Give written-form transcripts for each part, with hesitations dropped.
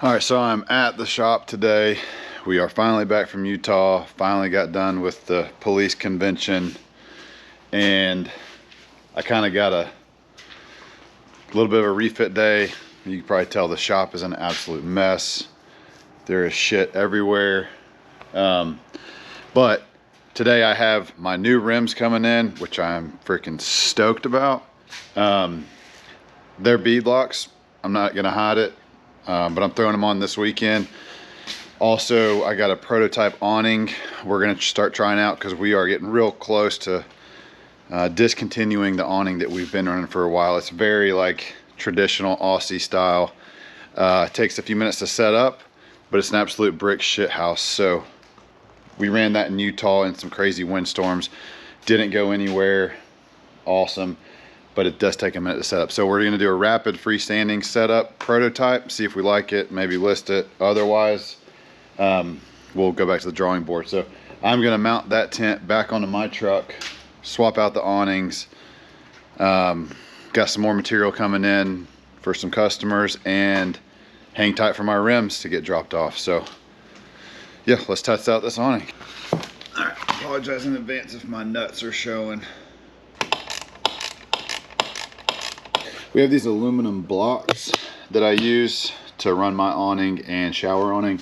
All right, so I'm at the shop today. We are finally back from Utah. Finally got done with the police convention, and I kind of got a little bit of a refit day. You can probably tell the shop is an absolute mess. There is shit everywhere. But today I have my new rims coming in, which I'm freaking stoked about. They're beadlocks. I'm not gonna hide it. But I'm throwing them on this weekend. Also, I got a prototype awning we're gonna start trying out because we are getting real close to discontinuing the awning that we've been running for a while. It's very like traditional Aussie style. It takes a few minutes to set up, but it's an absolute brick shit house. So we ran that in Utah in some crazy windstorms. Didn't go anywhere. Awesome. But it does take a minute to set up. So we're gonna do a rapid freestanding setup prototype, see if we like it, maybe list it. Otherwise, we'll go back to the drawing board. So I'm gonna mount that tent back onto my truck, swap out the awnings. Got some more material coming in for some customers, and hang tight for my rims to get dropped off. So yeah, let's test out this awning. All right, apologize in advance if my nuts are showing. We have these aluminum blocks that I use to run my awning and shower awning.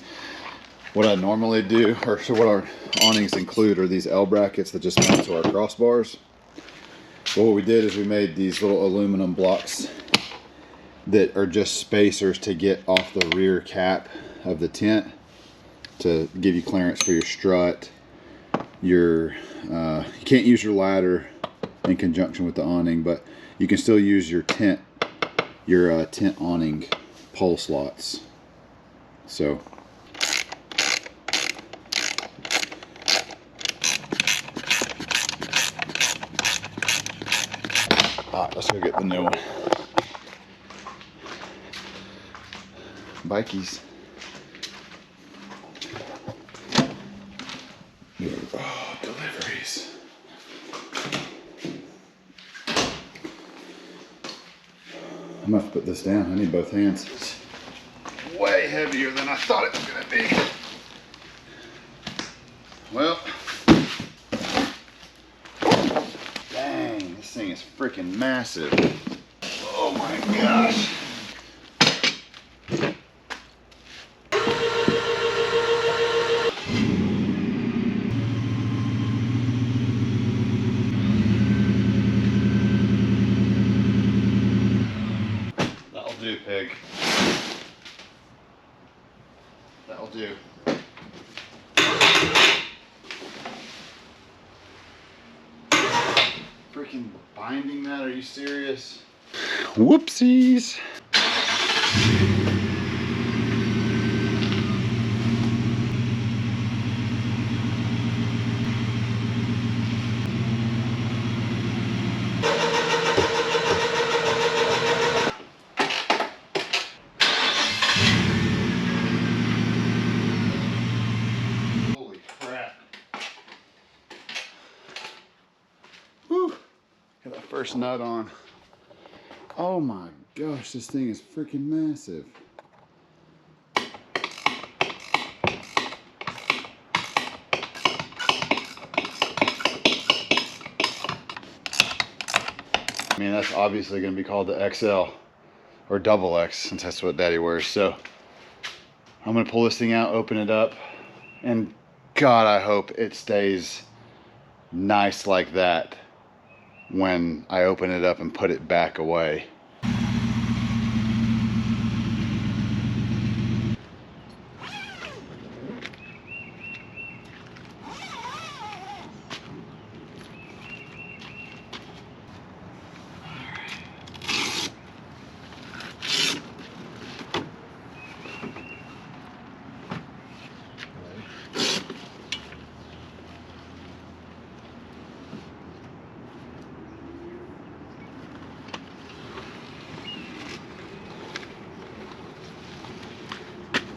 What I normally do, or so what our awnings include, are these L brackets that just mount to our crossbars. But what we did is we made these little aluminum blocks that are just spacers to get off the rear cap of the tent to give you clearance for your strut. You can't use your ladder in conjunction with the awning, but you can still use your tent awning pole slots. So let's go get the new one. Bikies. Oh, deliveries. I'm gonna have to put this down. I need both hands. It's way heavier than I thought it was gonna be. Well, dang, this thing is freaking massive. Oh my gosh. That'll do, pig. That'll do. Freaking binding that? Are you serious? Whoopsies. Holy crap. Whew. Got that first nut on. Oh my gosh, this thing is freaking massive. I mean, that's obviously going to be called the XL or double X, since that's what Daddy wears. So I'm going to pull this thing out, open it up, and God, I hope it stays nice like that when I open it up and put it back away.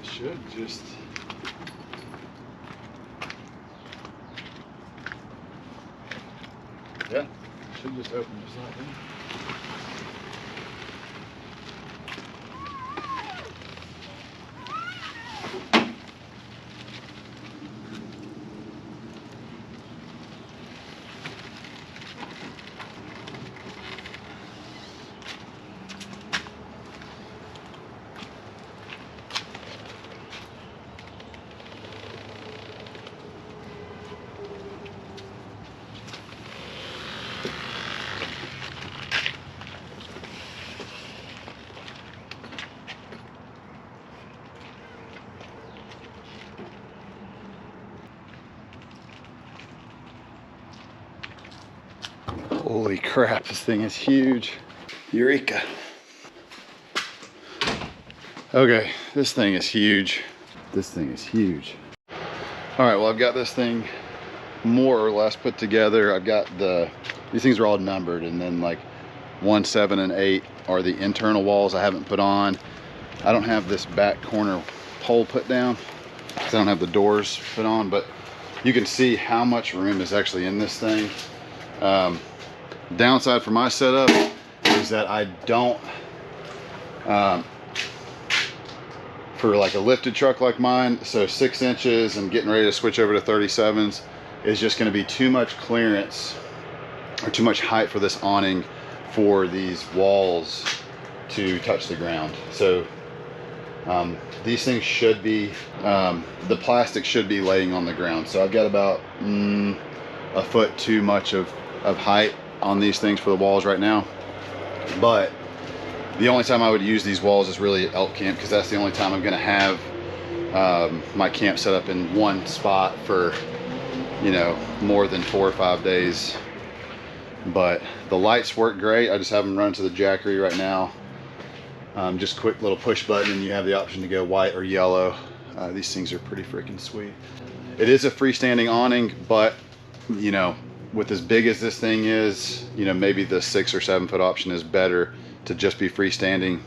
Should just should just open just like that. Holy crap, this thing is huge. Eureka. Okay, this thing is huge. This thing is huge. All right, well, I've got this thing more or less put together. I've got these things are all numbered, and then like 1, 7, and 8 are the internal walls I haven't put on. I don't have this back corner pole put down because I don't have the doors put on, but you can see how much room is actually in this thing. Downside for my setup is that I don't, for like a lifted truck like mine, so 6 inches and getting ready to switch over to 37s is just going to be too much clearance or too much height for this awning for these walls to touch the ground. So these things should be, the plastic should be laying on the ground. So I've got about a foot too much of height on these things for the walls right now. But the only time I would use these walls is really at elk camp, because that's the only time I'm going to have my camp set up in one spot for, you know, more than 4 or 5 days. But the lights work great. I just have them run to the Jackery right now. Just quick little push button, and you have the option to go white or yellow. These things are pretty freaking sweet. It is a freestanding awning, but you know, with as big as this thing is, you know, maybe the 6 or 7 foot option is better to just be freestanding.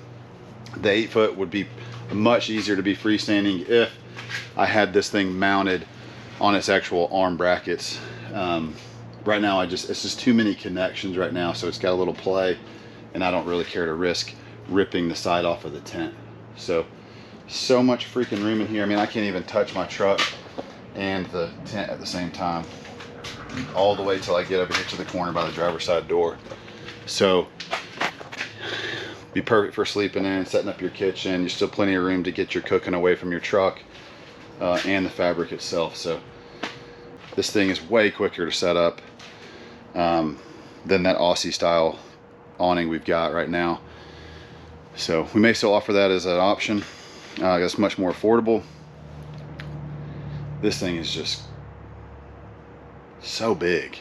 The 8 foot would be much easier to be freestanding if I had this thing mounted on its actual arm brackets. Right now it's just too many connections right now, so it's got a little play, and I don't really care to risk ripping the side off of the tent. So much freaking room in here. I mean, I can't even touch my truck and the tent at the same time, all the way till I get over here to the corner by the driver's side door. So be perfect for sleeping in, setting up your kitchen. There's still plenty of room to get your cooking away from your truck and the fabric itself. So this thing is way quicker to set up than that Aussie style awning we've got right now. So we may still offer that as an option. It's much more affordable. This thing is just so big.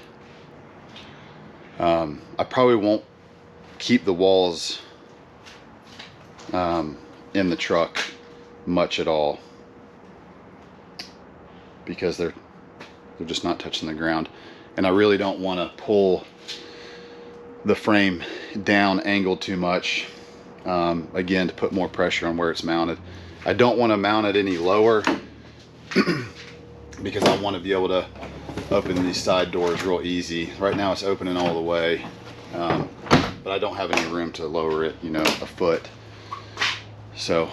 I probably won't keep the walls in the truck much at all, because they're just not touching the ground, and I really don't want to pull the frame down angled too much, again, to put more pressure on where it's mounted. I don't want to mount it any lower because I want to be able to open these side doors real easy. Right now it's opening all the way, but I don't have any room to lower it, you know, a foot. So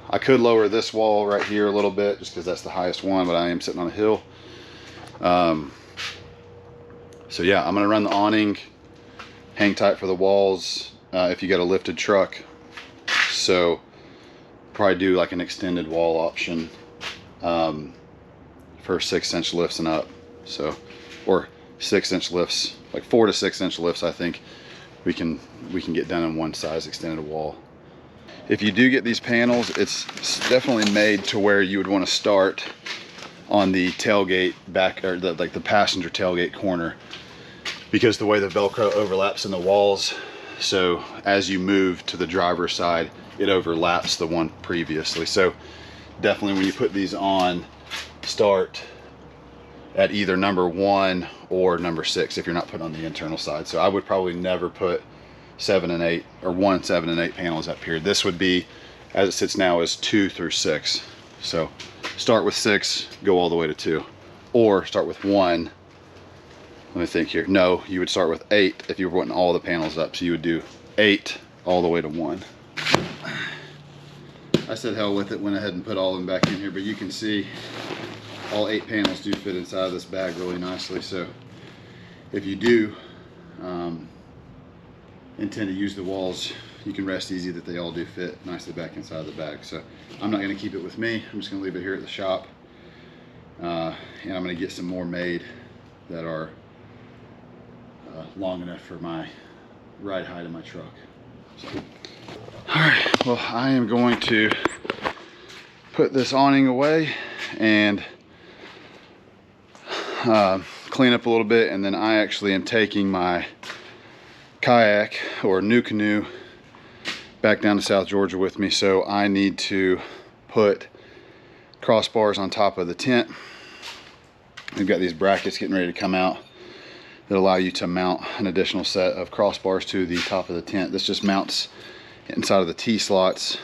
I could lower this wall right here a little bit just because that's the highest one, but I am sitting on a hill. So yeah, I'm gonna run the awning, hang tight for the walls if you got a lifted truck. So probably do like an extended wall option for 6 inch lifts and up. So, or 6 inch lifts, like 4 to 6 inch lifts. I think we can get done in one size extended wall. If you do get these panels, it's definitely made to where you would want to start on the tailgate back, or like the passenger tailgate corner, because the way the Velcro overlaps in the walls, so as you move to the driver's side, it overlaps the one previously. So definitely when you put these on, start at either number 1 or number 6 if you're not putting on the internal side. So I would probably never put 7 and 8 or 1, 7 and 8 panels up here. This would be, as it sits now, is 2 through 6. So start with 6, go all the way to 2, or start with 1. Let me think here. No, you would start with 8 if you were putting all the panels up. So you would do 8 all the way to 1. I said hell with it, went ahead and put all of them back in here, but you can see all 8 panels do fit inside of this bag really nicely. So if you do intend to use the walls, you can rest easy that they all do fit nicely back inside the bag. So I'm not going to keep it with me. I'm just going to leave it here at the shop, and I'm going to get some more made that are long enough for my ride height in my truck. So, all right, well, I am going to put this awning away and clean up a little bit, and then I actually am taking my kayak or new canoe back down to South Georgia with me, so I need to put crossbars on top of the tent. We've got these brackets getting ready to come out that allow you to mount an additional set of crossbars to the top of the tent. This just mounts inside of the T-slots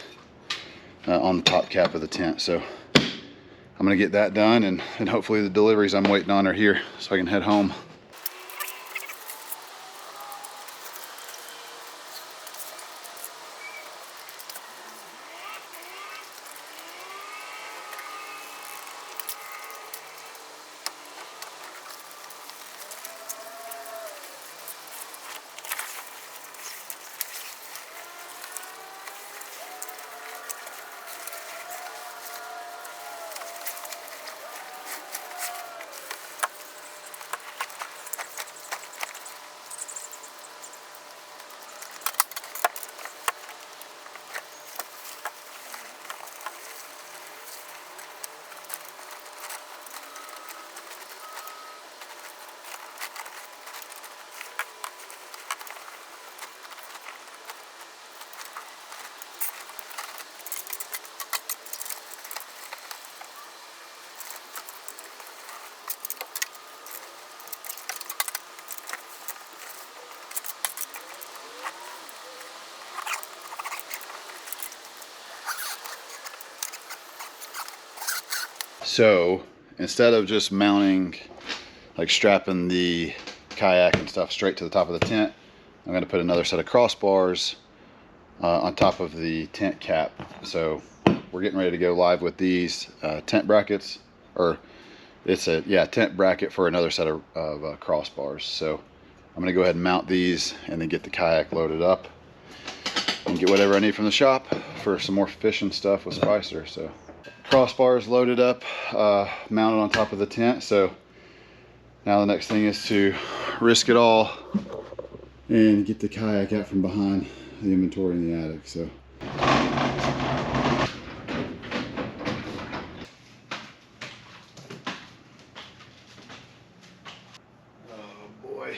on the top cap of the tent. So I'm gonna get that done, and hopefully the deliveries I'm waiting on are here so I can head home. So instead of just mounting, like strapping the kayak and stuff straight to the top of the tent, I'm going to put another set of crossbars on top of the tent cap. So we're getting ready to go live with these tent brackets, or it's a tent bracket for another set of crossbars. So I'm going to go ahead and mount these and then get the kayak loaded up and get whatever I need from the shop for some more fishing stuff with Spicer. So crossbars loaded up, mounted on top of the tent. So now the next thing is to risk it all and get the kayak out from behind the inventory in the attic. So oh boy.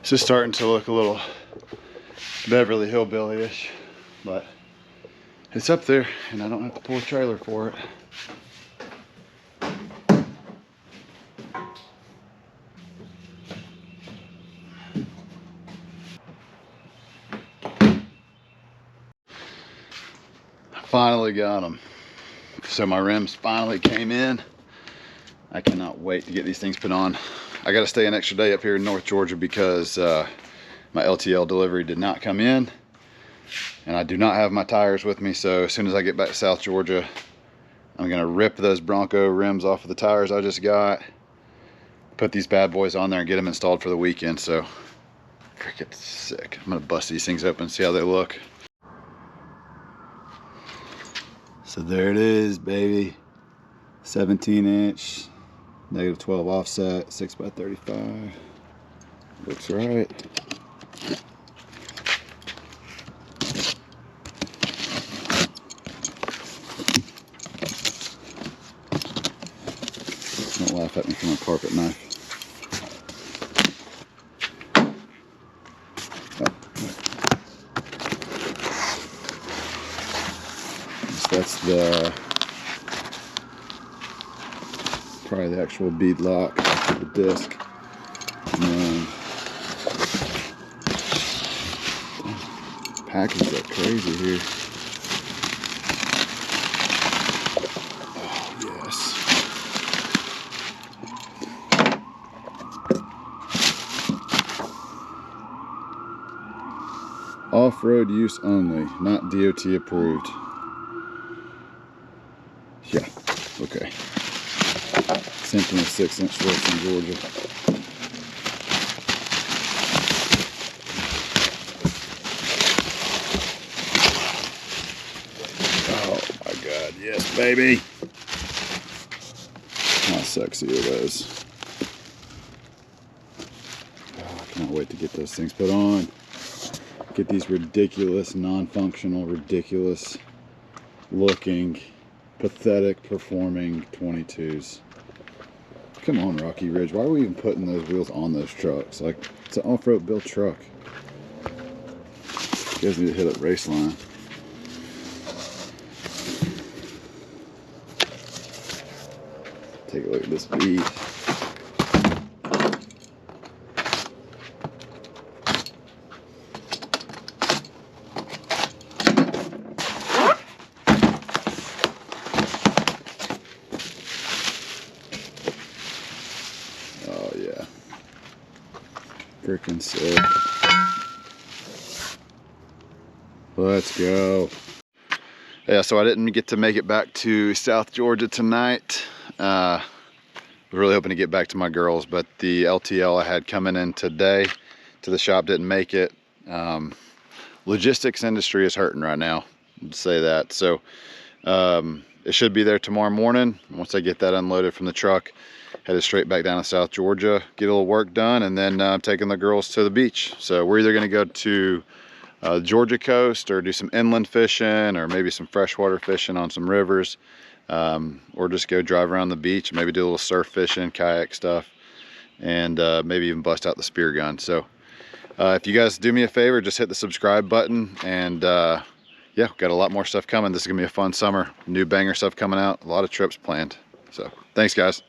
It's just starting to look a little Beverly Hillbilly-ish, but it's up there and I don't have to pull a trailer for it. Finally got them. So my rims finally came in. I cannot wait to get these things put on. I got to stay an extra day up here in North Georgia because my LTL delivery did not come in, and I do not have my tires with me. So as soon as I get back to South Georgia, I'm gonna rip those Bronco rims off of the tires I just got, put these bad boys on there and get them installed for the weekend. So freaking sick. I'm gonna bust these things open and see how they look. So there it is, baby. 17-inch, -12 offset, 6x35. Looks right. Don't laugh at me for my carpet knife. That's the probably the actual beadlock, the disc. And then package that crazy here. Off-road use only, not DOT approved. Yeah, okay. Same thing with 6-inch forks in Georgia. Oh my God, yes, baby. How sexy it is. Oh, I can't wait to get those things put on. Get these ridiculous, non-functional, ridiculous looking, pathetic performing 22s. Come on, Rocky Ridge. Why are we even putting those wheels on those trucks? Like, it's an off-road built truck. You guys need to hit up Raceline. Take a look at this bead. Oh yeah. Freaking sick. Let's go. Yeah, so I didn't get to make it back to South Georgia tonight. I was really hoping to get back to my girls, but the LTL I had coming in today to the shop didn't make it. Logistics industry is hurting right now, I'd say that. So it should be there tomorrow morning. Once I get that unloaded from the truck, headed straight back down to South Georgia, get a little work done, and then I'm taking the girls to the beach. So we're either gonna go to the Georgia coast or do some inland fishing or maybe some freshwater fishing on some rivers, or just go drive around the beach, maybe do a little surf fishing, kayak stuff, and maybe even bust out the spear gun. So if you guys do me a favor, just hit the subscribe button, and yeah, got a lot more stuff coming. This is gonna be a fun summer. New banger stuff coming out, a lot of trips planned. So thanks, guys.